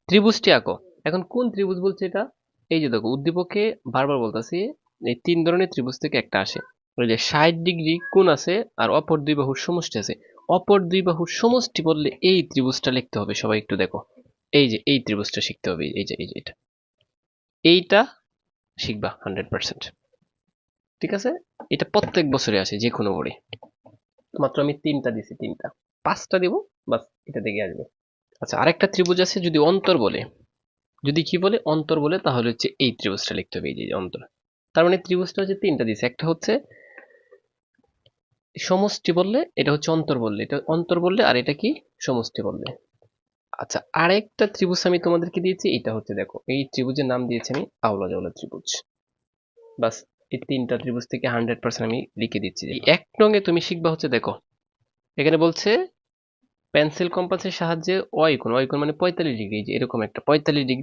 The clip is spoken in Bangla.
ত্রিভুজটি আঁকো। এখন কোন ত্রিভুজ বলছে এটা? এই যে দেখো উদ্দীপকে বারবার বলতেছি এই তিন ধরনের ত্রিভুজ থেকে একটা আসে। ওই যে 60 ডিগ্রি কোণ আছে আর অপর দুই বাহুর সমষ্টি আছে। অপর দুই বাহুর সমষ্টি বললে এই ত্রিভুজটা লিখতে হবে। সবাই একটু দেখো, এই যে এই ত্রিভুজটা শিখতে হবে। এই যে এটা, এইটা শিখবা 100%। ঠিক আছে, এটা প্রত্যেক বছরে আসে যে কোনো বোর্ডে। মাত্র আমি তিনটা দিছি, তিনটা, পাঁচটা দিব, বাস এটা থেকে আসবে। আচ্ছা, আরেকটা ত্রিভুজ আছে যদি অন্তর বলে, যদি কি বলে অন্তর বলে, তাহলে হচ্ছে এই ত্রিভুজটা লিখতে হবে, এই যে অন্তর। তার মানে ত্রিভুজটা হচ্ছে তিনটা দিছে, একটা হচ্ছে সমষ্টি বললে, এটা হচ্ছে অন্তর বললে, এটা অন্তর বললে, আর এটা কি সমষ্টি বললে। আচ্ছা, আরেকটা ত্রিভুজ আমি তোমাদেরকে দিয়েছি, এটা হচ্ছে দেখো এই ত্রিভুজের নাম দিয়েছি আমি আওলা জাওলা ত্রিভুজ। বাস, এই তিনটা ত্রিভুজ থেকে 100% আমি লিখে দিচ্ছি। এই এক নঙ্গে তুমি শিখবা হচ্ছে দেখো, এখানে বলছে পেন্সিল কম্পাসের সাহায্যে ওয়াই কোণ, ওয়াই কোণ মানে 45 ডিগ্রি, যে এরকম একটা 45 ডিগ্রি